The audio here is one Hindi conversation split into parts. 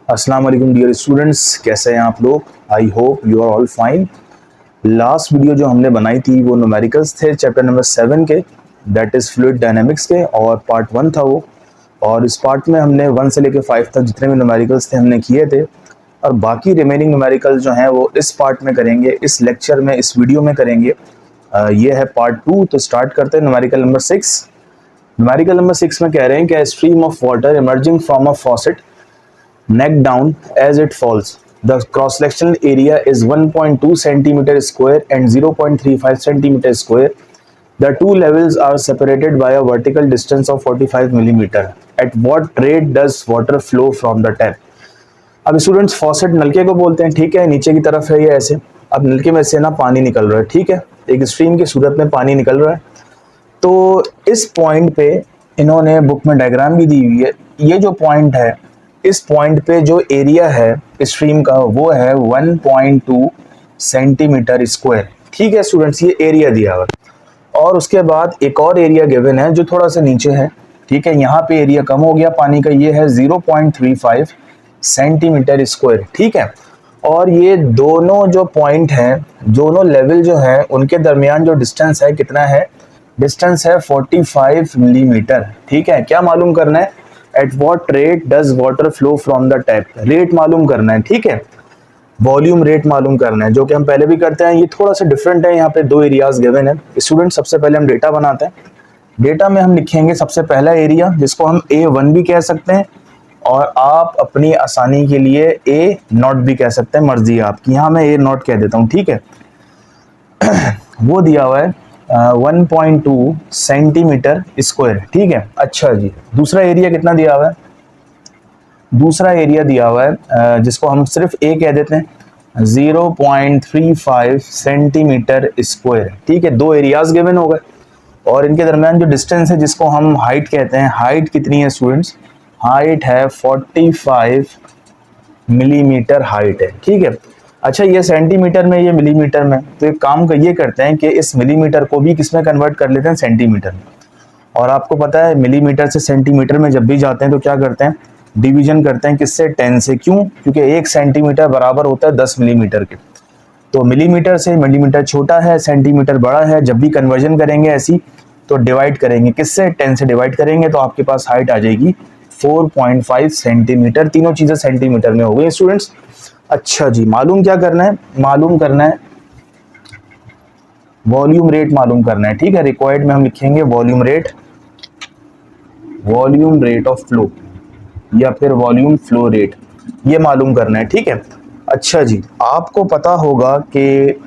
अस्सलाम वालेकुम डियर स्टूडेंट्स, कैसे हैं आप लोग। I hope you are all fine. Last video जो हमने बनाई थी वो न्यूमेरिकल्स थे चैप्टर नंबर 7 के, दैट इज़ फ्लूइड डायनामिक्स के, और पार्ट 1 था वो। और इस पार्ट में हमने 1 से लेकर 5 तक जितने भी न्यूमेरिकल्स थे हमने किए थे, और बाकी रिमेनिंग न्यूमेरिकल्स जो हैं वो इस पार्ट में करेंगे, इस लेक्चर में, इस वीडियो में करेंगे। ये है पार्ट 2। तो स्टार्ट करते हैं न्यूमेरिकल नंबर 6। न्यूमेरिकल नंबर 6 में कह रहे हैं कि stream of water emerging from a faucet neck down as it falls. The cross-sectional area is 1.2 centimeter square and 0.35 centimeter square. The two levels are separated by a vertical distance of 45 millimeter. At what rate does water flow from the tap? अब स्टूडेंट्स फॉसेट नलके को बोलते हैं, ठीक है। नीचे की तरफ है ये ऐसे। अब नलके में से ना पानी निकल रहा है, ठीक है, एक स्ट्रीम की सूरत में पानी निकल रहा है। तो इस पॉइंट पे इन्होंने बुक में डायग्राम भी दी हुई है। ये जो पॉइंट है, इस पॉइंट पे जो एरिया है स्ट्रीम का वो है 1.2 सेंटीमीटर स्क्वायर, ठीक है स्टूडेंट्स, ये एरिया दिया हुआ। और उसके बाद एक और एरिया गिवन है जो थोड़ा सा नीचे है, ठीक है। यहाँ पे एरिया कम हो गया पानी का, ये है 0.35 सेंटीमीटर स्क्वायर, ठीक है। और ये दोनों जो पॉइंट हैं, दोनों लेवल जो है, उनके दरमियान जो डिस्टेंस है कितना है, डिस्टेंस है 45 मिलीमीटर, ठीक है। क्या मालूम करना है, at what rate does water flow from the tap, rate मालूम करना है, ठीक है। वॉल्यूम रेट मालूम करना है, जो कि हम पहले भी करते हैं। ये थोड़ा सा डिफरेंट है, यहाँ पे दो एरियाज गिवन है। स्टूडेंट सबसे पहले हम डेटा बनाते हैं। डेटा में हम लिखेंगे सबसे पहला एरिया, जिसको हम A1 भी कह सकते हैं, और आप अपनी आसानी के लिए A0 भी कह सकते हैं, मर्जी है आपकी। यहाँ मैं A0 कह देता हूँ, ठीक है। वो दिया हुआ है 1.2 सेंटीमीटर स्क्वायर, ठीक है। अच्छा जी, दूसरा एरिया कितना दिया हुआ है, दूसरा एरिया दिया हुआ है जिसको हम सिर्फ ए कह देते हैं, 0.35 सेंटीमीटर स्क्वायर, ठीक है। दो एरियाज गिवन हो गए, और इनके दरमियान जो डिस्टेंस है जिसको हम हाइट कहते हैं, हाइट कितनी है स्टूडेंट्स, हाइट है 45 मिलीमीटर हाइट है, ठीक है। अच्छा, ये सेंटीमीटर में, ये मिलीमीटर में, तो एक काम का ये करते हैं कि इस मिलीमीटर को भी किस में कन्वर्ट कर लेते हैं, सेंटीमीटर में। और आपको पता है मिलीमीटर से सेंटीमीटर में जब भी जाते हैं तो क्या करते हैं, डिवीजन करते हैं, किससे, 10 से। क्यों? क्योंकि 1 सेंटीमीटर बराबर होता है 10 मिलीमीटर के। तो मिलीमीटर से मिलीमीटर छोटा है, सेंटीमीटर बड़ा है। जब भी कन्वर्जन करेंगे ऐसी, तो डिवाइड करेंगे किससे, 10 से डिवाइड करेंगे, तो आपके पास हाइट आ जाएगी 4.5 सेंटीमीटर। तीनों चीजें सेंटीमीटर में हो गई स्टूडेंट्स। अच्छा जी, मालूम क्या करना है, मालूम करना है वॉल्यूम रेट मालूम करना है, ठीक है। रिक्वायर्ड में हम लिखेंगे volume rate, volume rate of flow, या फिर वॉल्यूम फ्लो रेट, ये मालूम करना है, ठीक है। अच्छा जी, आपको पता होगा कि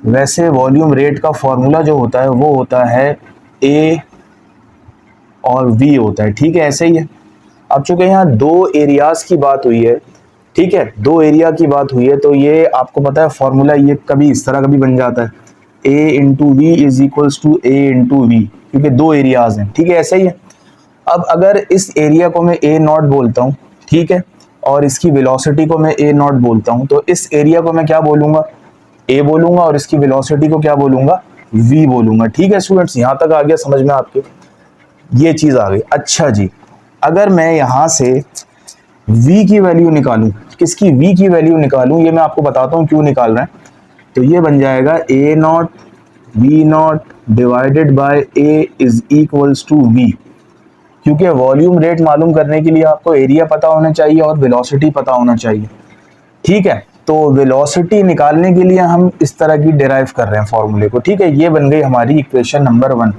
वैसे वॉल्यूम रेट का फॉर्मूला जो होता है वो होता है A और V होता है, ठीक है, ऐसे ही है। अब चूंकि यहाँ दो एरियाज की बात हुई है, ठीक है, दो एरिया की बात हुई है, तो ये आपको पता है फॉर्मूला ये कभी इस तरह का भी बन जाता है, A into V is equals to A into V, क्योंकि दो एरियाज हैं, ठीक है, ऐसे ही है। अब अगर इस एरिया को मैं A0 बोलता हूँ, ठीक है, और इसकी वेलोसिटी को मैं A0 बोलता हूँ, तो इस एरिया को मैं क्या बोलूंगा, A बोलूंगा, और इसकी वेलोसिटी को क्या बोलूंगा, V बोलूंगा, ठीक है स्टूडेंट्स। यहां तक आ गया समझ में आपके, ये चीज आ गई। अच्छा जी, अगर मैं यहां से V की वैल्यू निकालूं, किसकी, V की वैल्यू निकालूं, ये मैं आपको बताता हूं क्यों निकाल रहे हैं। तो ये बन जाएगा A0 V0 divided by A is equals to V, क्योंकि वॉल्यूम रेट मालूम करने के लिए आपको एरिया पता होना चाहिए और वेलोसिटी पता होना चाहिए, ठीक है। तो वेलोसिटी निकालने के लिए हम इस तरह की डिराइव कर रहे हैं फॉर्मूले को, ठीक है। ये बन गई हमारी इक्वेशन नंबर 1।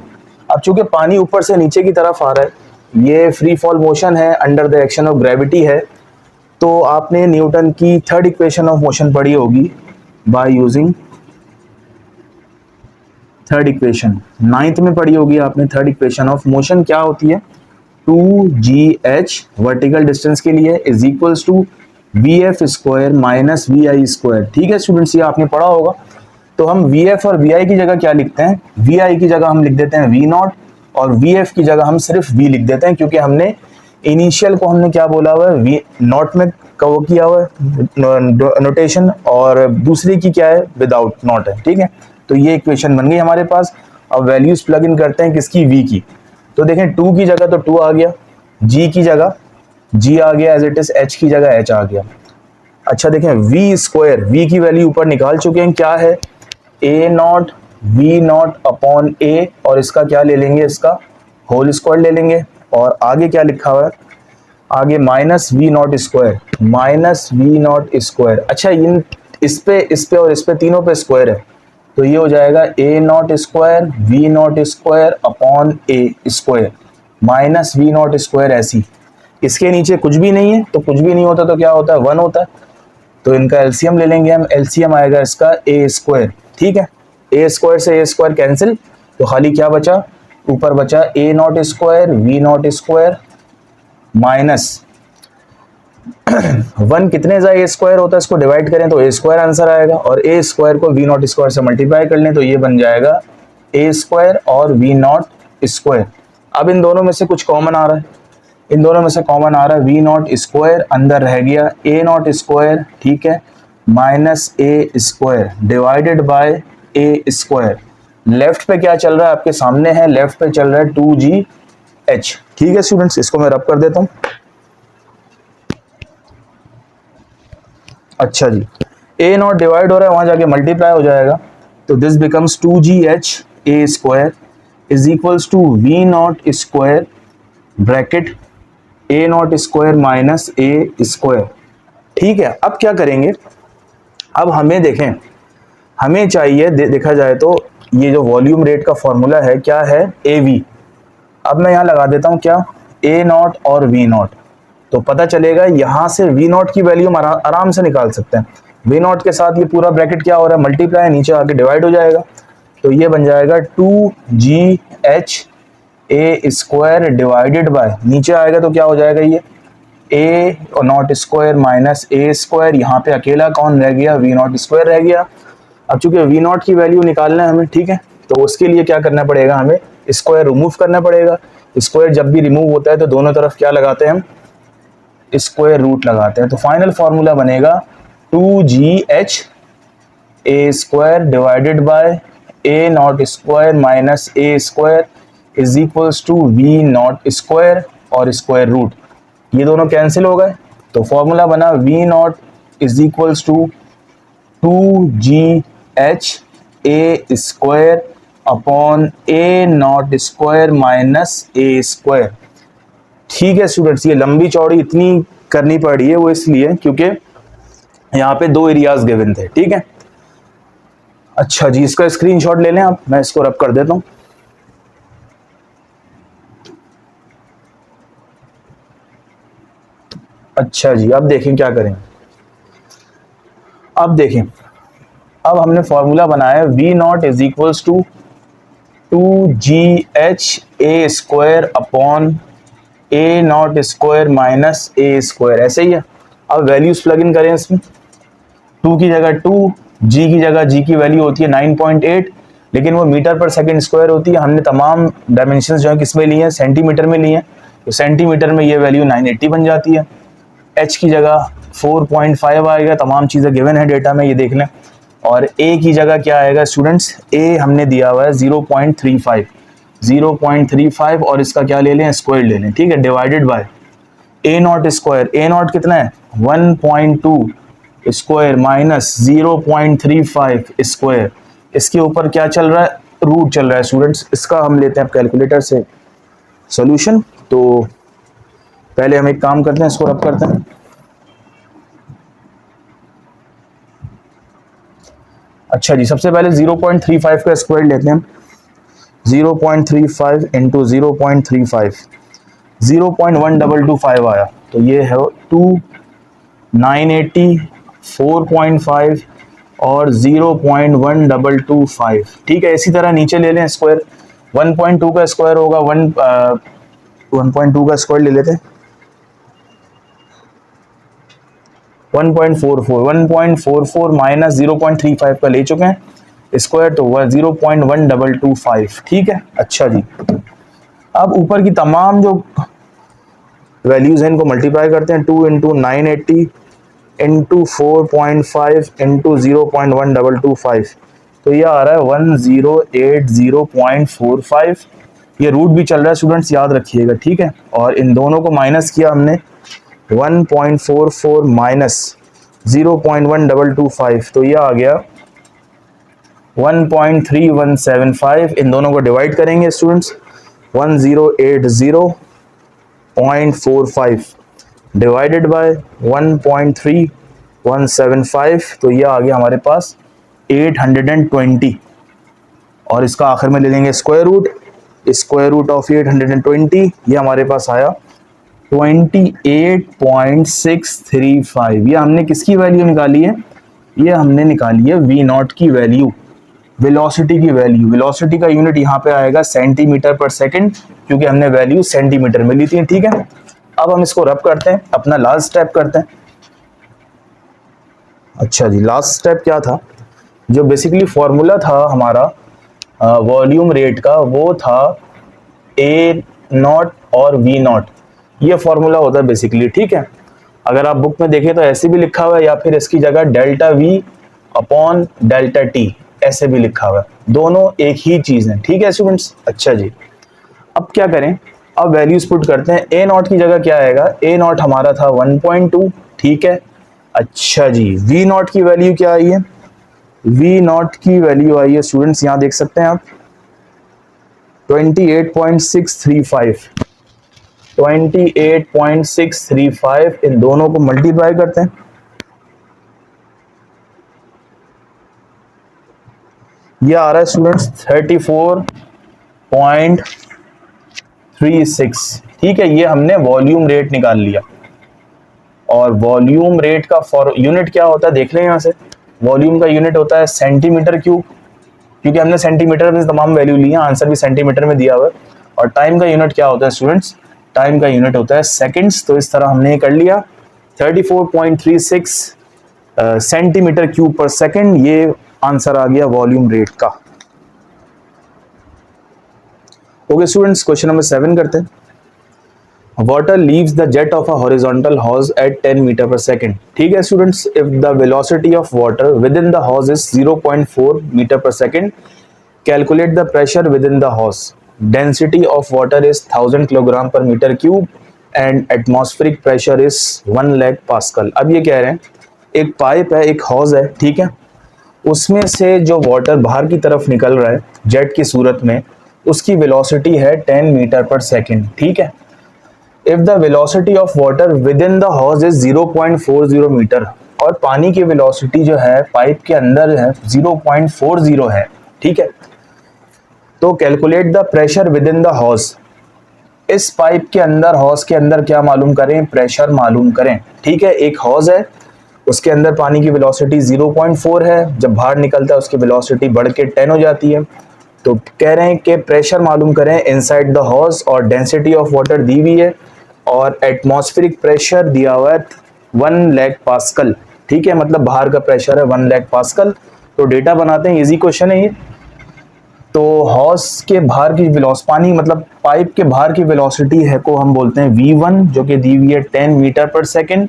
अब चूंकि पानी ऊपर से नीचे की तरफ आ रहा है, ये फ्री फॉल मोशन है, under the action of gravity है, तो आपने न्यूटन की थर्ड इक्वेशन ऑफ मोशन पढ़ी होगी by using third equation, 9th में पढ़ी होगी आपने। थर्ड इक्वेशन ऑफ मोशन क्या होती है, 2gh वर्टिकल डिस्टेंस के लिए is equals to vf square minus vi square, ठीक है स्टूडेंट्स, ये आपने पढ़ा होगा। तो हम vf और vi की जगह क्या लिखते हैं, vi की जगह हम लिख देते हैं v0, और vf की जगह हम सिर्फ v लिख देते हैं, क्योंकि हमने इनिशियल को हमने क्या बोला हुआ है, v0 में कवर किया हुआ है नोटेशन, और दूसरी की क्या है, विदाउट नॉट है, ठीक है। तो ये इक्वेशन बन गई हमारे पास। अब वैल्यूज प्लग इन करते हैं किसकी, v की। तो देखें 2 की जगह तो 2 आ गया, g की जगह जी आ गया एज इट इज, एच की जगह एच आ गया। अच्छा देखें वी स्क्वायर, वी की वैल्यू ऊपर निकाल चुके हैं, क्या है ए नॉट वी नॉट अपॉन ए, और इसका क्या ले लेंगे, इसका होल स्क्वायर ले लेंगे। और आगे क्या लिखा हुआ है, आगे minus we naught square, minus we naught square. अच्छा इन इस पे और इस पे तीनों पे स्क्वायर है, तो ये हो जाएगा a naught square v naught square upon a square minus we naught square. ऐसी इसके नीचे कुछ भी नहीं है, तो कुछ भी नहीं होता तो क्या होता है, वन होता है। तो इनका एलसीएम ले लेंगे हम, एलसीएम आएगा इसका ए स्क्वायर। ठीक है, ए स्क्वायर से ए स्क्वायर कैंसिल, तो खाली क्या बचा, ऊपर बचा a naught square v naught square minus one कितने जा ए स्क्वायर होता है, इसको डिवाइड करें तो ए स्क्वायर आंसर आएगा, और ए स्क्वायर को वी नॉट स्क्वायर से मल्टीप्लाई कर लें तो ये बन जाएगा ए स्क्वायर और वी नॉट स्क्वायर। अब इन दोनों में से कुछ कॉमन आ रहा है, इन दोनों में से कॉमन आ रहा है वी नॉट स्क्वायर, अंदर रह गया ए नॉट स्क्वायर, ठीक है, minus A square divided by A square. Left पे क्या चल रहा है आपके सामने है, लेफ्ट पे चल रहा है 2gh। ठीक है स्टूडेंट्स, इसको मैं रब कर देता हूं। अच्छा जी, ए नॉट डिवाइड हो रहा है, वहां जाके मल्टीप्लाई हो जाएगा, तो this becomes 2gh A square is equals to V naught square bracket A naught square minus A square. ठीक है, अब क्या करेंगे, अब हमें देखें, हमें चाहिए देखा जाए तो ये जो वॉल्यूम रेट का फॉर्मूला है क्या है, ए वी। अब मैं यहाँ लगा देता हूँ क्या, ए नॉट और वी नॉट, तो पता चलेगा यहां से वी नॉट की वैल्यू हम आराम से निकाल सकते हैं। वी नॉट के साथ ये पूरा ब्रैकेट क्या हो रहा है, मल्टीप्लाई, नीचे आके डिवाइड हो जाएगा, तो ये बन जाएगा 2gh A square divided bye, नीचे आएगा तो क्या हो जाएगा, ये ए और not square minus A square, यहाँ पे अकेला कौन रह गया, वी नॉट स्क्वायर रह गया। अब चूंकि वी नॉट की वैल्यू निकालना है हमें, ठीक है, तो उसके लिए क्या करना पड़ेगा, हमें स्क्वायर रिमूव करना पड़ेगा। स्क्वायर जब भी रिमूव होता है तो दोनों तरफ क्या लगाते हैं हम, स्क्वायर रूट लगाते हैं, तो फाइनल फॉर्मूला बनेगा 2gh A square divided by A naught square minus A square is equals to V naught square और स्क्वायर रूट, ये दोनों कैंसिल हो गए, तो फॉर्मूला बना V naught is equals to 2gh A square upon A naught square minus A square. ठीक है स्टूडेंट्स, ये लंबी चौड़ी इतनी करनी पड़ी है वो इसलिए क्योंकि यहाँ पे दो एरियाज गिवन थे। ठीक है, अच्छा जी, इसका स्क्रीनशॉट ले लें आप, मैं इसको रब कर देता हूं। अच्छा जी, अब देखें क्या करें, अब देखें, अब हमने फॉर्मूला बनाया V naught is equals to 2gh A square upon A naught square minus A square, ऐसे ही है। अब वैल्यूज प्लग इन करें इसमें, 2 की जगह 2, g की जगह g की वैल्यू होती है 9.8, लेकिन वो मीटर पर सेकंड स्क्वायर होती है, हमने तमाम डायमेंशन जो है किस में लिए हैं, सेंटीमीटर में लिए हैं, तो सेंटीमीटर में ये वैल्यू 980 बन जाती है। h की जगह 4.5 आएगा, तमाम चीज़ें गिवन है डेटा में, ये देख लें। और a की जगह क्या आएगा स्टूडेंट्स, a हमने दिया हुआ है 0.35 और इसका क्या ले लें, स्क्वायर ले लें, ठीक है, divided by A naught square, A not कितना है 1.2 स्क्वायर माइनस 0.35 स्क्वायर, इसके ऊपर क्या चल रहा है, रूट चल रहा है स्टूडेंट्स। इसका हम लेते हैं कैलकुलेटर से सॉल्यूशन, तो पहले हम एक काम करते हैं, इसको रब करते हैं। अच्छा जी, सबसे पहले 0.35 का स्क्वायर लेते हैं, 0.35 इंटू 0.35 0.1225 आया, तो ये है 980 4.5 और 0.1225। ठीक है, इसी तरह नीचे ले लें स्क्वायर, 1.2 का स्क्वायर होगा 1.2 का स्क्वायर ले लेते हैं, 1.44 माइनस 0.35 का ले चुके हैं स्क्वायर, तो वह 0.1225। ठीक है, अच्छा जी, अब ऊपर की तमाम जो वैल्यूज हैं इनको मल्टीप्लाई करते हैं, 2 इंटू 980 इंटू 4.5 इंटू 0.1225, तो ये आ रहा है 1080.45। ये रूट भी चल रहा है स्टूडेंट्स, याद रखिएगा, ठीक है। और इन दोनों को माइनस किया हमने 1.44 माइनस 0.1225, तो ये आ गया 1.3175। इन दोनों को डिवाइड करेंगे स्टूडेंट्स, 1080.45 डिवाइडेड बाय 1.3175, तो ये आ गया हमारे पास 820। और इसका आखिर में ले लेंगे square root, square root of 820, ये हमारे पास आया 28.635। ये हमने किसकी वैल्यू निकाली है? ये हमने निकाली है वी नॉट की वैल्यू, वेलोसिटी की वैल्यू। वेलोसिटी का यूनिट यहाँ पे आएगा सेंटीमीटर पर सेकंड, क्योंकि हमने वैल्यू सेंटीमीटर में ली थी। ठीक है, अब हम इसको रब करते हैं, अपना लास्ट स्टेप करते हैं। अच्छा जी, लास्ट स्टेप क्या था? जो बेसिकली फॉर्मूला था हमारा वॉल्यूम रेट का, वो था ए नॉट और वी नॉट, ये फॉर्मूला होता है बेसिकली। ठीक है, अगर आप बुक में देखें तो ऐसे भी लिखा हुआ है, या फिर इसकी जगह delta we upon delta T ऐसे भी लिखा हुआ है, दोनों एक ही चीज है। ठीक है स्टूडेंट्स। अच्छा जी, अब क्या करें? अब वैल्यूज पुट करते हैं। ए नॉट की जगह क्या आएगा? ए नॉट हमारा था 1.2। ठीक है, अच्छा जी, वी नॉट की वैल्यू क्या आई है? वी नॉट की वैल्यू आई है स्टूडेंट्स, यहां देख सकते हैं आप 28.635। 28.635, इन दोनों को मल्टीप्लाई करते हैं, ये आ रहा है स्टूडेंट्स 34.36। ठीक है, ये हमने वॉल्यूम रेट निकाल लिया। और वॉल्यूम रेट का यूनिट क्या होता है देख लें यहां से। वॉल्यूम का यूनिट होता है सेंटीमीटर क्यूब, क्योंकि हमने सेंटीमीटर में तमाम वैल्यू ली है, आंसर भी सेंटीमीटर में दिया हुआ है। और टाइम का यूनिट क्या होता है स्टूडेंट्स? टाइम का यूनिट होता है सेकंड्स। तो इस तरह हमने कर लिया 34.36 सेंटीमीटर क्यूब पर सेकंड, ये आंसर आ गया वॉल्यूम रेट का। ओके स्टूडेंट्स, क्वेश्चन नंबर 7 करते हैं। Water leaves the jet of a horizontal hose at 10 meter per second. ठीक है students, if the velocity of water within the hose is 0.4 meter per second, calculate the pressure within the hose. Density of water is 1000 kilogram per meter cube and atmospheric pressure is 1 lakh pascal. अब ये कह रहे हैं एक पाइप है, एक हॉज है, ठीक है, उसमें से जो वाटर बाहर की तरफ निकल रहा है जेट की सूरत में, उसकी वेलोसिटी है 10 मीटर पर सेकेंड। ठीक है, if the velocity of water with in the hose is 0.40 metre, और पानी की वेलोसिटी जो है पाइप के अंदर है 0.40 है। ठीक है, तो calculate the pressure with in the hose. इस पाइप के अंदर, हॉज के अंदर क्या मालूम करें? प्रेशर मालूम करें। ठीक है, एक हॉज है, उसके अंदर पानी की वेलोसिटी 0.4 है, जब बाहर निकलता है उसकी वेलोसिटी बढ़ के 10 हो जाती है। तो कह रहे हैं कि प्रेशर मालूम करें इनसाइड द हॉज, और डेंसिटी ऑफ वाटर दी हुई है, और एटमॉस्फेरिक प्रेशर दिया हुआ है 1 लाख पास्कल। ठीक है, मतलब बाहर का प्रेशर है 1 लाख पास्कल। तो डेटा बनाते हैं, इजी क्वेश्चन है ये। तो हॉज के बाहर की पानी मतलब पाइप के बाहर की वेलोसिटी है को हम बोलते हैं V1, जो कि दी हुई है 10 मीटर पर सेकेंड।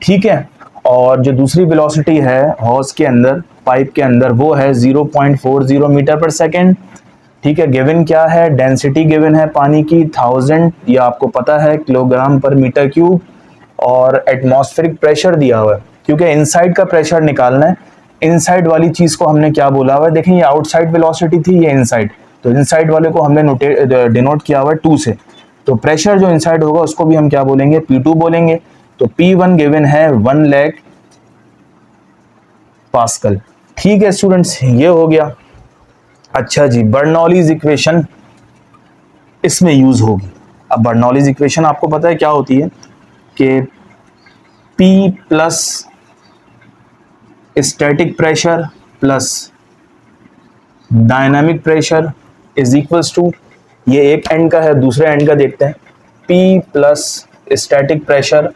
ठीक है, और जो दूसरी वेलोसिटी है हॉज के अंदर, पाइप के अंदर, वो है 0.40 मीटर पर सेकेंड। ठीक है, गिवन क्या है? डेंसिटी गिवन है पानी की 1000, ये आपको पता है, किलोग्राम पर मीटर क्यूब, और एटमॉस्फेरिक प्रेशर दिया हुआ है, क्योंकि इनसाइड का प्रेशर निकालना है। इनसाइड वाली चीज को हमने क्या बोला हुआ है? देखें, ये आउटसाइड वेलोसिटी थी, ये इनसाइड, तो इनसाइड वाले को हमने डिनोट किया हुआ है 2 से। तो प्रेशर जो इनसाइड होगा उसको भी हम क्या बोलेंगे? P2 बोलेंगे। तो P1 गिवन है 1 लाख पास्कल। ठीक है स्टूडेंट्स, ये हो गया। अच्छा जी, बर्नौलीज इक्वेशन इसमें यूज होगी। अब बर्नौलीज इक्वेशन आपको पता है क्या होती है कि P plus static pressure plus dynamic pressure is equals to, ये एक एंड का है, दूसरे एंड का देखते हैं, P plus static pressure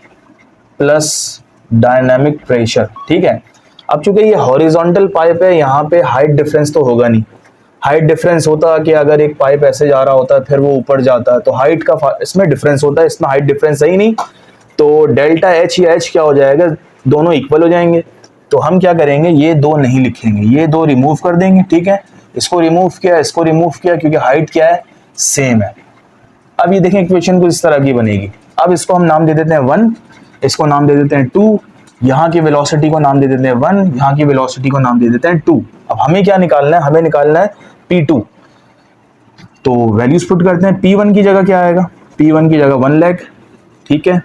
plus dynamic pressure. ठीक है, अब चूंकि ये हॉरिजॉन्टल पाइप है, यहाँ पे हाइट डिफरेंस तो होगा नहीं। हाइट डिफरेंस होता कि अगर एक पाइप ऐसे जा रहा होता है फिर वो ऊपर जाता है, तो हाइट का इसमें डिफरेंस होता है, इसमें हाइट डिफरेंस है ही नहीं। तो डेल्टा एच या एच क्या हो जाएगा? दोनों इक्वल हो जाएंगे। तो हम क्या करेंगे? ये दो नहीं लिखेंगे, ये दो रिमूव कर देंगे। ठीक है, इसको रिमूव किया, क्योंकि हाइट क्या है? सेम है। अब ये देखें, इक्वेशन कुछ इस तरह की बनेगी। अब इसको हम नाम दे देते हैं 1, इसको नाम दे देते हैं 2, यहाँ की वेलोसिटी को नाम दे देते हैं 1, यहाँ की वेलोसिटी को नाम दे देते हैं 2। अब हमें क्या निकालना है, हमें निकालना है P2। तो वैल्यूज पुट करते हैं। P1 की जगह क्या आएगा, P1 की जगह 1 लाख, ठीक है,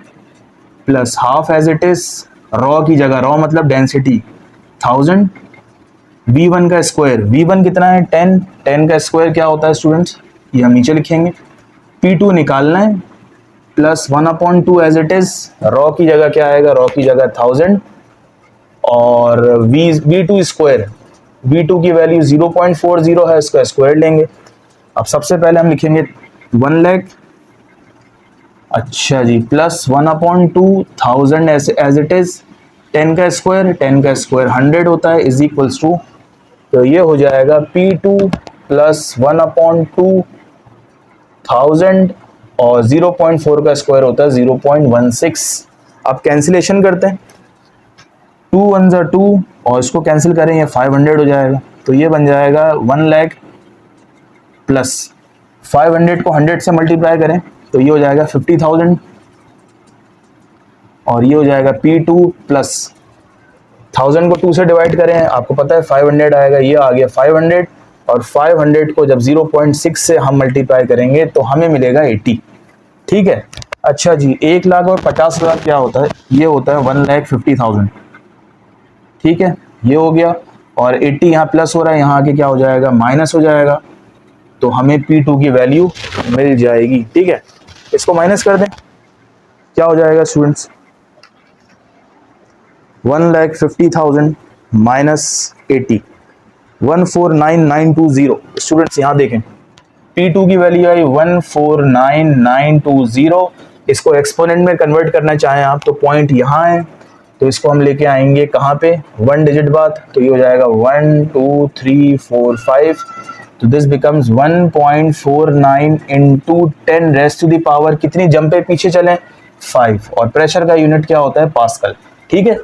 plus half as it is, rho की जगह, रॉ मतलब डेंसिटी 1000, V1 का स्क्वायर, V1 कितना है 10, 10 का स्क्वायर क्या होता है स्टूडेंट्स, ये हम नीचे लिखेंगे। P2 निकालना है, plus 1/2 as it is, rho की जगह क्या आएगा, रॉ की जगह 1000, और V2 स्क्वायर, V2 की वैल्यू 0.40 है, इसका स्क्वायर लेंगे। अब सबसे पहले हम लिखेंगे 1 लाख, अच्छा जी, प्लस 1/2000 एज इट इज, 10 का स्क्वायर, 10 का स्क्वायर 100 होता है, इज इक्वल्स टू, तो ये हो जाएगा P2 प्लस 1/2000 और 0.4 का स्क्वायर होता है 0.16। अब कैंसिलेशन करते हैं, 2 1 2 और इसको कैंसिल करें, ये 500 हो जाएगा, तो ये बन जाएगा 1 लाख प्लस 500 को 100 से मल्टीप्लाई करें तो ये हो जाएगा 50,000, और ये हो जाएगा P2 प्लस 1000 को 2 से डिवाइड करें, आपको पता है 500 आएगा, ये आ गया 500, और 500 को जब 0.6 से हम मल्टीप्लाई करेंगे तो हमें मिलेगा 80, ठीक है। अच्छा जी, 1 लाख और 50,000 क्या होता है, ये होता है 1,50,000, ठीक है, ये हो गया, और 80 यहाँ प्लस हो रहा है, यहाँ आके क्या हो जाएगा, माइनस हो जाएगा, तो हमें P2 की वैल्यू मिल जाएगी, ठीक है। इसको माइनस कर दें, क्या हो जाएगा स्टूडेंट्स, 1,50,000 माइनस 80, 149,920। स्टूडेंट्स यहाँ देखें, P2 की वैल्यू आई 149,920। इसको एक्सपोनेंट में कन्वर्ट करना चाहें आप तो पॉइंट यहाँ है, तो इसको हम लेके आएंगे कहाँ पे, 1 डिजिट बाद, तो ये हो जाएगा 1 2 3 4 5, तो this becomes 1.49 into 10 raise to the power, कितनी जंप पे पीछे चलें, 5, और प्रेशर का यूनिट क्या होता है, पास्कल, ठीक है।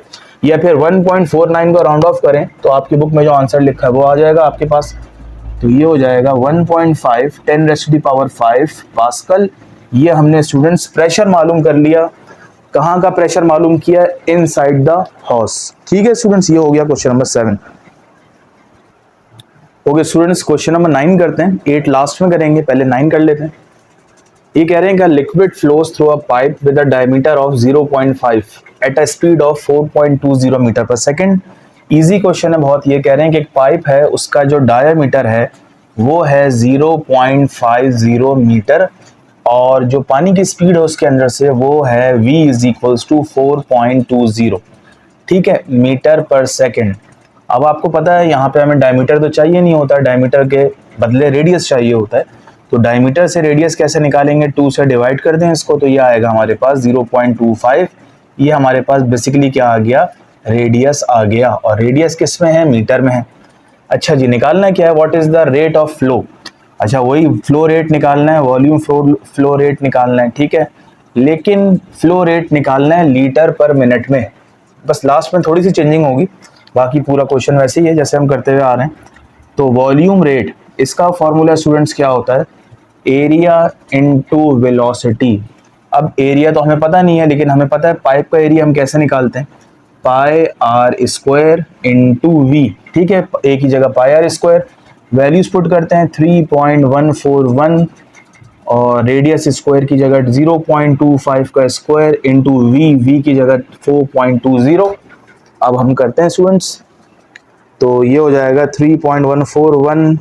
या फिर 1.49 को राउंड ऑफ करें तो आपकी बुक में जो आंसर लिखा है वो आ जाएगा आपके पास, तो ये हो जाएगा 1.5 10 raise to the power 5 pascal. ये हमने स्टूडेंट्स प्रेशर मालूम कर लिया, कहाँ का प्रेशर मालूम किया, इनसाइड द हाउस, ठीक है स्टूडेंट्स। ये हो गया question number 7। Okay students, question number 9 करते हैं, 8 लास्ट में करेंगे, पहले 9 कर लेते हैं। ये कह रहे हैं कि liquid flows through a pipe with a diameter of 0.5 at a speed of 4.20 metre पर सेकंड। इजी क्वेश्चन है बहुत। ये कह रहे हैं कि एक पाइप है, उसका जो डायमीटर है वो है 0.50 मीटर, और जो पानी की स्पीड है उसके अंदर से वो है v इज इक्वल्स टू 4.20, ठीक है, मीटर पर सेकंड। अब आपको पता है यहाँ पे हमें डायमीटर तो चाहिए नहीं होता, डायमीटर के बदले रेडियस चाहिए होता है, तो डायमीटर से रेडियस कैसे निकालेंगे, 2 से डिवाइड कर दें इसको, तो ये आएगा हमारे पास 0.25। ये हमारे पास बेसिकली क्या आ गया, रेडियस आ गया, और रेडियस किस में है, मीटर में है। अच्छा जी, निकालना क्या है, what is the rate of flow, अच्छा वही फ्लो रेट निकालना है, वॉल्यूम फ्लो रेट निकालना है, ठीक है, लेकिन फ्लो रेट निकालना है लीटर पर मिनट में, बस लास्ट में थोड़ी सी चेंजिंग होगी, बाकी पूरा क्वेश्चन वैसे ही है जैसे हम करते हुए आ रहे हैं। तो वॉल्यूम रेट, इसका फॉर्मूला स्टूडेंट्स क्या होता है, एरिया इनटू वेलोसिटी। अब एरिया तो हमें पता नहीं है, लेकिन हमें पता है पाइप का एरिया हम कैसे निकालते हैं, पाई आर स्क्वायर इंटू वी, ठीक है, एक ही जगह पाई आर स्क्वायर, वैल्यूज पुट करते हैं 3.141, और रेडियस स्क्वायर की जगह 0.25 का स्क्वायर इंटू वी की जगह 4.20। अब हम करते हैं स्टूडेंट्स, तो ये हो जाएगा 3.141,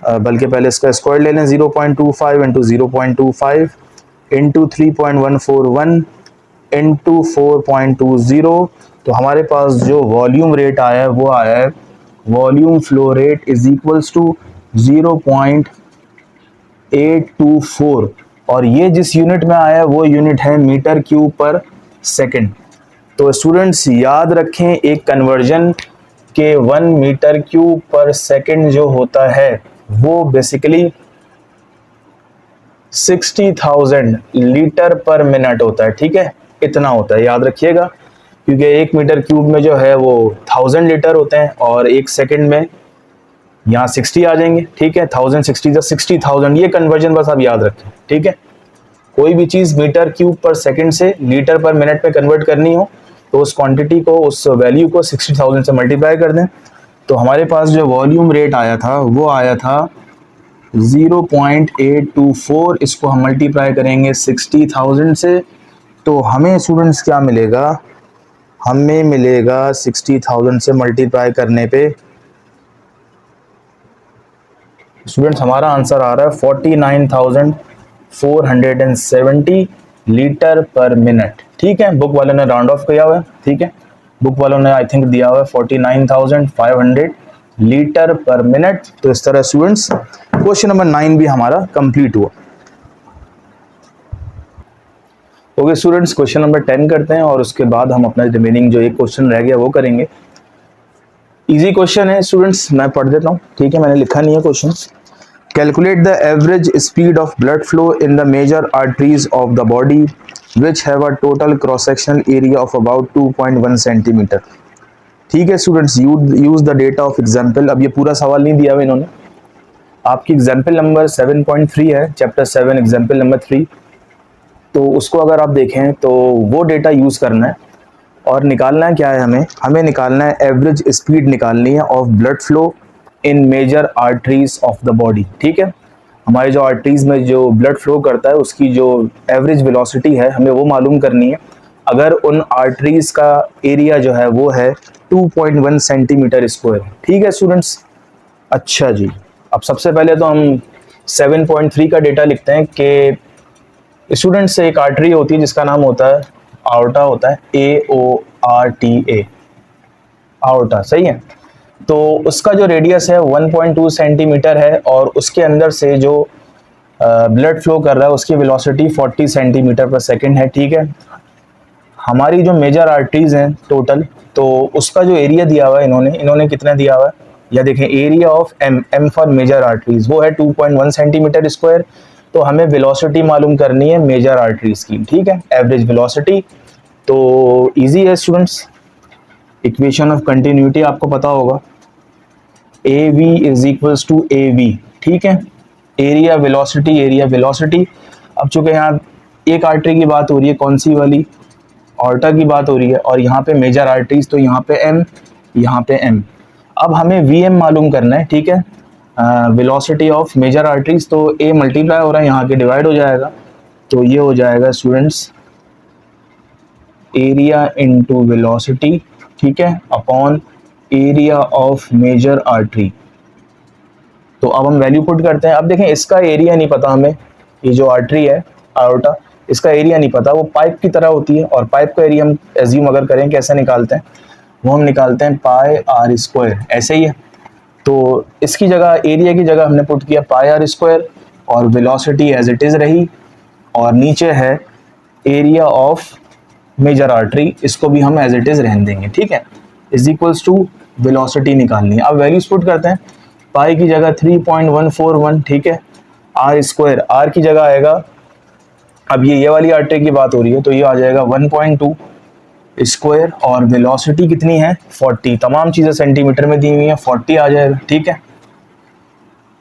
बल्कि पहले इसका स्क्वायर ले लें, 0.25 इंटू 0.25 इंटू 3.141 इंटू 4.20, तो हमारे पास जो वॉल्यूम रेट आया है वो आया है, volume flow rate is equals to 0.824, और ये जिस यूनिट में आया है वो यूनिट है मीटर क्यूब पर सेकंड। तो स्टूडेंट्स याद रखें, एक कन्वर्जन के 1 मीटर क्यूब पर सेकंड जो होता है वो बेसिकली 60,000 लीटर पर मिनट होता है, ठीक है, इतना होता है, याद रखिएगा, क्योंकि 1 मीटर क्यूब में जो है वो 1000 लीटर होते हैं, और 1 सेकंड में यहाँ 60 आ जाएंगे, ठीक है, 1060 60,000, ये कन्वर्जन बस आप याद रखें, ठीक है। कोई भी चीज़ मीटर क्यूब पर सेकंड से लीटर पर मिनट में कन्वर्ट करनी हो तो उस क्वांटिटी को, उस वैल्यू को 60,000 से मल्टीप्लाई कर दें। तो हमारे पास जो वॉल्यूम रेट आया था वो आया था 0.824। इसको हम मल्टीप्लाई करेंगे 60,000 से, तो हमें स्टूडेंट्स क्या मिलेगा, हमें मिलेगा 60,000 से मल्टीप्लाई करने पे स्टूडेंट्स हमारा आंसर आ रहा है 49,470 लीटर पर मिनट। ठीक है, बुक वालों ने राउंड ऑफ किया हुआ है। ठीक है, बुक वालों ने आई थिंक दिया हुआ है 49,500 लीटर पर मिनट। तो इस तरह स्टूडेंट्स क्वेश्चन नंबर 9 भी हमारा कंप्लीट हुआ। ओके स्टूडेंट्स, क्वेश्चन नंबर 10 करते हैं और उसके बाद हम अपना रिमेनिंग जो एक क्वेश्चन रह गया वो करेंगे। इजी क्वेश्चन है स्टूडेंट्स, मैं पढ़ देता हूँ। ठीक है, मैंने लिखा नहीं है question. Calculate the average speed of blood flow in the major arteries of the body which have a total cross sectional area of about 2.1 centimetre. ठीक है students, use the data of example. अब ये पूरा सवाल नहीं दिया हुआ इन्होंने, आपकी एग्जाम्पल नंबर 7.3 है, चैप्टर 7 एग्जाम्पल नंबर 3। तो उसको अगर आप देखें तो वो डेटा यूज़ करना है और निकालना है क्या है, हमें निकालना है एवरेज स्पीड निकालनी है of blood flow in major arteries of the body. ठीक है, हमारे जो आर्टरीज में जो ब्लड फ्लो करता है उसकी जो एवरेज वेलोसिटी है हमें वो मालूम करनी है। अगर उन आर्टरीज का एरिया जो है वो है 2.1 सेंटीमीटर स्क्वायर। ठीक है स्टूडेंट्स, अच्छा जी, अब सबसे पहले तो हम 7.3 का डेटा लिखते हैं कि स्टूडेंट्स एक आर्टरी होती है जिसका नाम होता है आउर्टा, होता है AORTA, आउर्टा, सही है। तो उसका जो रेडियस है 1.2 सेंटीमीटर है और उसके अंदर से जो ब्लड फ्लो कर रहा है उसकी वेलोसिटी 40 सेंटीमीटर पर सेकंड है। ठीक है, हमारी जो मेजर आर्टरीज हैं टोटल, तो उसका जो एरिया दिया हुआ है इन्होंने कितना दिया हुआ है, या देखें area of M for major arteries वो है 2.1 सेंटीमीटर स्क्वायर। तो हमें वेलोसिटी मालूम करनी है मेजर आर्टरीज की। ठीक है, एवरेज वेलोसिटी तो इजी है स्टूडेंट्स, इक्वेशन ऑफ कंटिन्यूटी आपको पता होगा, AV is equals to AV। ठीक है, एरिया वेलोसिटी। अब चूंकि यहाँ एक आर्टरी की बात हो रही है, कौन सी वाली, ऑर्टा की बात हो रही है, और यहाँ पे मेजर आर्टरीज, तो यहाँ पे M, यहाँ पे M। अब हमें VM मालूम करना है। ठीक है, वेलोसिटी ऑफ मेजर आर्टरीज, तो A मल्टीप्लाई हो रहा है, यहाँ के डिवाइड हो जाएगा, तो ये हो जाएगा स्टूडेंट्स एरिया इनटू वेलोसिटी। ठीक है, upon area of major artery. तो अब हम वैल्यू पुट करते हैं। अब देखें इसका एरिया नहीं पता हमें, ये जो आर्टरी है आयोटा, इसका एरिया नहीं पता, वो पाइप की तरह होती है और पाइप का एरिया हम एज्यूम अगर करें कैसे निकालते हैं, वो हम निकालते हैं पाई आर स्क्वायर, ऐसे ही है। तो इसकी जगह, एरिया की जगह हमने पुट किया पाई आर स्क्वायर और वेलोसिटी एज इट इज रही, और नीचे है एरिया ऑफ मेजर आर्टरी, इसको भी हम एज इट इज रहने देंगे। ठीक है, इज इक्वल्स टू वेलोसिटी निकालनी है। अब वैल्यूज पुट करते हैं, पाई की जगह 3.141। ठीक है, आर स्क्वायर, आर की जगह आएगा, अब ये वाली आर्टरी की बात हो रही है तो ये आ जाएगा 1.2 स्क्वायर, और वेलोसिटी कितनी है 40, तमाम चीज़ें सेंटीमीटर में दी हुई हैं, 40 आ जाएगा। ठीक है,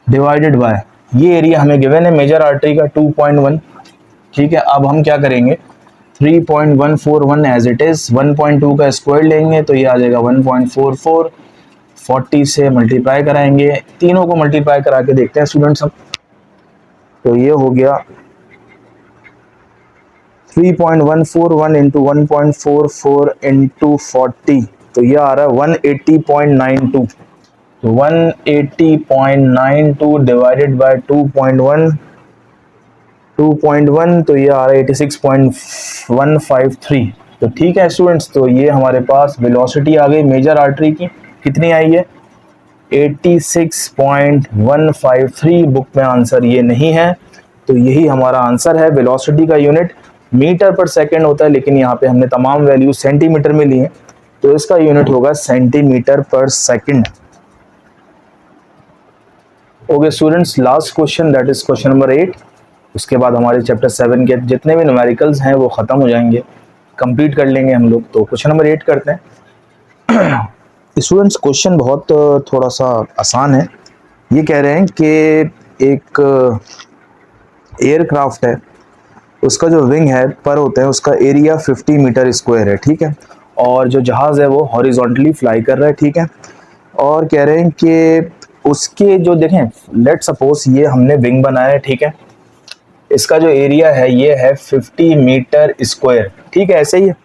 डिवाइडेड बाय ये एरिया हमें गिवन है मेजर आर्टरी का 2.1। ठीक है, अब हम क्या करेंगे, 3.141 एज इट इज, 1.2 का स्क्वायर लेंगे तो ये आ जाएगा 1.44, 40 से मल्टीप्लाई कराएंगे, तीनों को मल्टीप्लाई करा के देखते हैं स्टूडेंट्स हम। तो ये हो गया 3.141 इंटू 1.44 इंटू 40, तो ये आ रहा है 180.92। तो 180.92 डिवाइडेड बाय 2.1, तो ये आ रहा है 86.153। तो ठीक है स्टूडेंट्स, तो ये हमारे पास वेलोसिटी आ गई मेजर आर्टरी की, कितनी आई है 86.153। बुक में आंसर ये नहीं है, तो यही हमारा आंसर है। वेलोसिटी का यूनिट मीटर पर सेकंड होता है, लेकिन यहाँ पे हमने तमाम वैल्यू सेंटीमीटर में ली है, तो इसका यूनिट होगा सेंटीमीटर पर second. Okay students, last question, that is question number 8। उसके बाद हमारे चैप्टर 7 के जितने भी न्यूमेरिकल्स हैं वो ख़त्म हो जाएंगे, कंप्लीट कर लेंगे हम लोग। तो क्वेश्चन नंबर 8 करते हैं। स्टूडेंट्स क्वेश्चन बहुत थोड़ा सा आसान है। ये कह रहे हैं कि एक एयरक्राफ्ट है उसका जो विंग है पर होता है उसका एरिया 50 मीटर स्क्वायर है, ठीक है। और जो जहाज़ है वो हॉरिजॉन्टली फ्लाई कर रहा है, ठीक है। और कह रहे हैं कि उसके जो देखें, लेट सपोज ये हमने विंग बनाया है, ठीक है। इसका जो एरिया है ये है 50 मीटर स्क्वायर, ठीक है, ऐसे ही है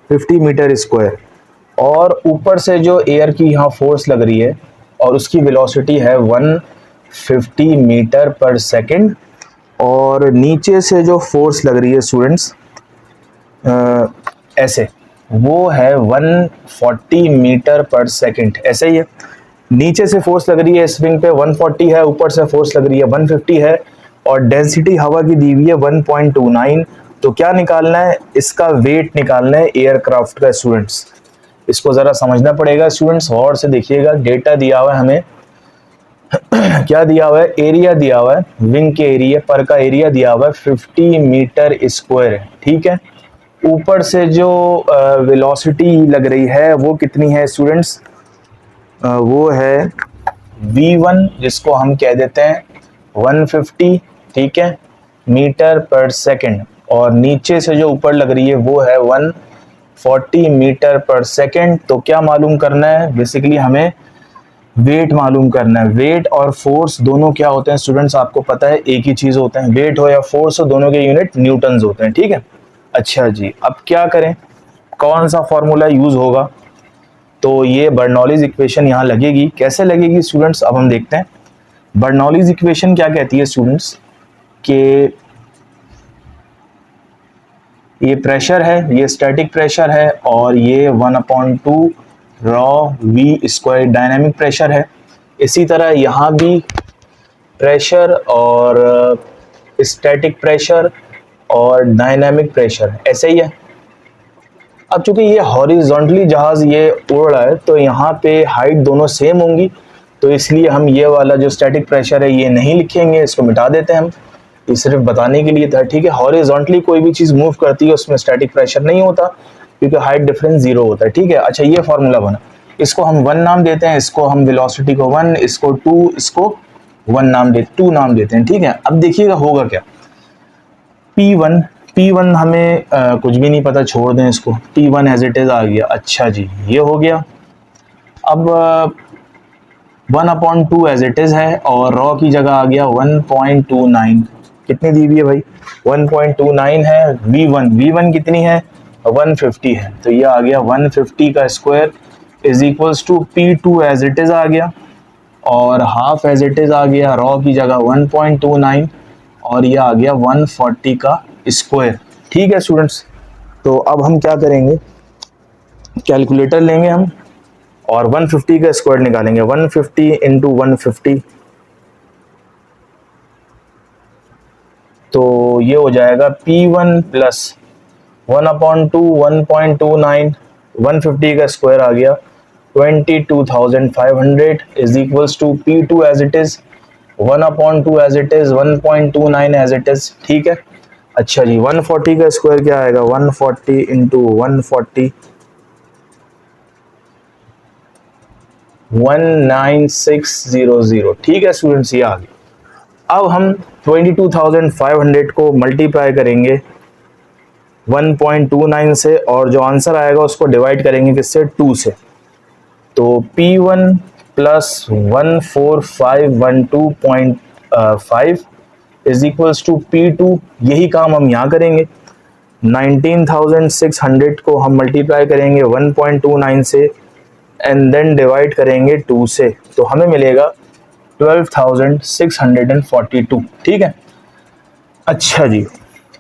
50 मीटर स्क्वायर। और ऊपर से जो एयर की यहाँ फोर्स लग रही है और उसकी वेलोसिटी है 150 मीटर पर सेकंड। और नीचे से जो फोर्स लग रही है स्टूडेंट्स ऐसे, वो है 140 मीटर पर सेकंड, ऐसे ही है। नीचे से फोर्स लग रही है इस विंग पे 140 है, ऊपर से फोर्स लग रही है 150 है, और डेंसिटी हवा की दी हुई है 1.29। तो क्या निकालना है, इसका वेट निकालना है एयरक्राफ्ट का स्टूडेंट्स। इसको जरा समझना पड़ेगा स्टूडेंट्स, गौर से देखिएगा। डेटा दिया हुआ है हमें क्या दिया हुआ है, एरिया दिया हुआ है, विंग के एरिया पर का एरिया दिया हुआ है 50 मीटर स्क्वायर है, ठीक है। ऊपर से जो वेलोसिटी लग रही है वो कितनी है स्टूडेंट्स, वो है v1, जिसको हम कह देते हैं 150, ठीक है, मीटर पर सेकंड। और नीचे से जो ऊपर लग रही है वो है 140 मीटर पर सेकंड। तो क्या मालूम करना है, बेसिकली हमें वेट मालूम करना है। वेट और फोर्स दोनों क्या होते हैं स्टूडेंट्स, आपको पता है एक ही चीज होते हैं, वेट हो या फोर्स हो दोनों के यूनिट न्यूटन्स होते हैं, ठीक है। अच्छा जी, अब क्या करें, कौन सा फॉर्मूला यूज होगा, तो ये बर्नौलीज इक्वेशन यहाँ लगेगी। कैसे लगेगी स्टूडेंट्स, अब हम देखते हैं। बर्नौलीज इक्वेशन क्या कहती है स्टूडेंट्स, कि ये प्रेशर है, ये स्टैटिक प्रेशर है, और ये 1/2 rho V square dynamic pressure है। इसी तरह यहाँ भी प्रेशर और स्टैटिक प्रेशर और डायनामिक प्रेशर ऐसे ही है। अब चूंकि ये हॉरिजॉन्टली जहाज ये उड़ रहा है तो यहाँ पे हाइट दोनों सेम होंगी, तो इसलिए हम ये वाला जो स्टैटिक प्रेशर है ये नहीं लिखेंगे, इसको मिटा देते हैं हम। ये सिर्फ बताने के लिए था, ठीक है। हॉरिजॉन्टली कोई भी चीज मूव करती है उसमें स्टैटिक प्रेशर नहीं होता, क्योंकि हाइट डिफरेंस 0 होता है, ठीक है। अच्छा, ये फॉर्मूला बना, इसको हम 1 नाम देते हैं, इसको हम वेलोसिटी को 1, इसको 2, इसको 1 नाम देते 2 नाम देते हैं, ठीक है। अब देखिएगा होगा क्या, P1 हमें कुछ भी नहीं पता, छोड़ दें इसको, P1 एज इट इज आ गया। अच्छा जी, ये हो गया। अब 1/2 एज इट इज है, और रॉ की जगह आ गया 1.29। कितनी दी हुई है भाई, 1.29 है। V1 कितनी है, 150 है, तो ये आ गया 150 का square is equals to P2 as it is आ गया, और हाफ एज इट इज आ गया, रॉ की जगह 1.29, और ये आ गया 140 का स्क्वायर, ठीक है स्टूडेंट्स। तो अब हम क्या करेंगे, कैलकुलेटर लेंगे हम और 150 का स्क्वायर निकालेंगे। 150 इंटू 150, तो ये हो जाएगा P1 प्लस 1/2 1.29, 150 का स्क्वायर आ गया 22,500 is equals to P2 as it is 1/2 as it is 1.29 as it is, ठीक है। अच्छा जी, 140 का स्क्वायर क्या आएगा, 140 इंटू 140, 19600, ठीक है स्टूडेंट्स, ये आ गया। अब हम 22,500 को मल्टीप्लाई करेंगे 1.29 से, और जो आंसर आएगा उसको डिवाइड करेंगे किससे, 2 से। तो P1 plus 14512.5 is equals to P2, यही काम हम यहाँ करेंगे। 19,600 को हम मल्टीप्लाई करेंगे 1.29 से एंड देन डिवाइड करेंगे 2 से, तो हमें मिलेगा 12,642, ठीक है। अच्छा जी,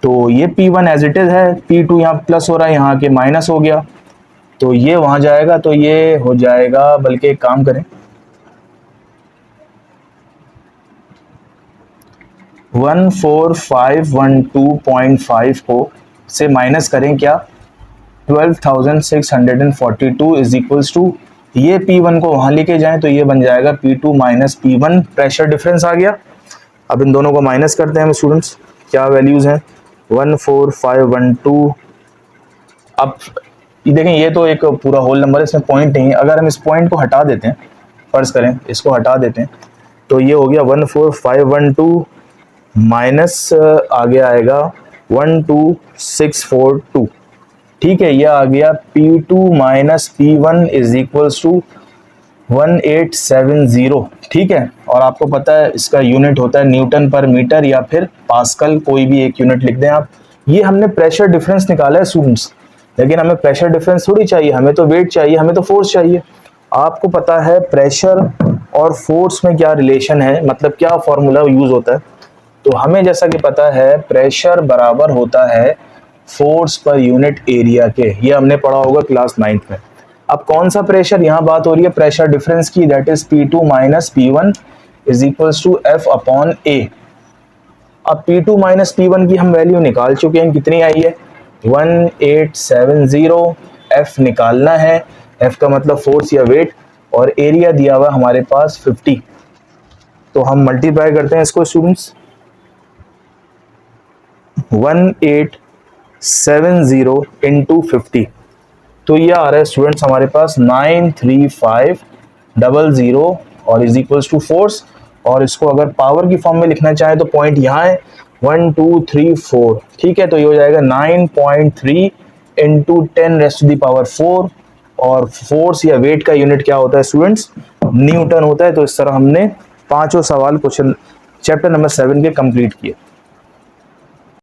तो ये P1 एज इट इज है, P2 यहाँ प्लस हो रहा है, यहाँ के माइनस हो गया, तो ये वहां जाएगा, तो ये हो जाएगा, बल्कि एक काम करें, 14512.5 को से माइनस करें क्या, 12,642 इज इक्वल्स टू, ये P1 को वहां लेके जाएं तो ये बन जाएगा P2 minus P1, pressure difference आ गया। अब इन दोनों को माइनस करते हैं हम स्टूडेंट्स, क्या वैल्यूज हैं, 14512। अब देखें, ये तो एक पूरा होल नंबर है, इसमें पॉइंट नहीं है। अगर हम इस पॉइंट को हटा देते हैं, फर्ज करें इसको हटा देते हैं, तो ये हो गया 14512 माइनस आगे आएगा 12642। ठीक है, यह आ गया P2 minus P1 is equals to 1870। ठीक है, और आपको पता है इसका यूनिट होता है न्यूटन पर मीटर या फिर पास्कल, कोई भी एक यूनिट लिख दें आप। ये हमने प्रेशर डिफरेंस निकाला है स्टूडेंट्स, लेकिन हमें प्रेशर डिफरेंस थोड़ी चाहिए, हमें तो वेट चाहिए, हमें तो फोर्स चाहिए। आपको पता है प्रेशर और फोर्स में क्या रिलेशन है, मतलब क्या फॉर्मूला यूज होता है। तो हमें जैसा कि पता है प्रेशर बराबर होता है फोर्स पर यूनिट एरिया के, ये हमने पढ़ा होगा क्लास 9th में। अब कौन सा प्रेशर, यहाँ बात हो रही है प्रेशर डिफरेंस की, that is P2 minus P1 is equals to F upon A। अब P2 माइनस P1 की हम वैल्यू निकाल चुके हैं, कितनी आई है 1870। F निकालना है, F का मतलब फोर्स या वेट, और एरिया दिया हुआ हमारे पास 50। तो हम मल्टीप्लाई करते हैं इसको स्टूडेंट्स, 1870 इंटू 50, तो ये आ रहा है स्टूडेंट्स हमारे पास 93500 और इज इक्वल्स टू फोर्स। और इसको अगर पावर की फॉर्म में लिखना चाहे तो पॉइंट यहाँ है 1234। ठीक है, तो ये हो जाएगा 9.3 इंटू 10⁻⁴। और फोर्स या वेट का यूनिट क्या होता है स्टूडेंट्स, न्यूटन होता है। तो इस तरह हमने पांचों सवाल क्वेश्चन चैप्टर नंबर 7 के कंप्लीट किए।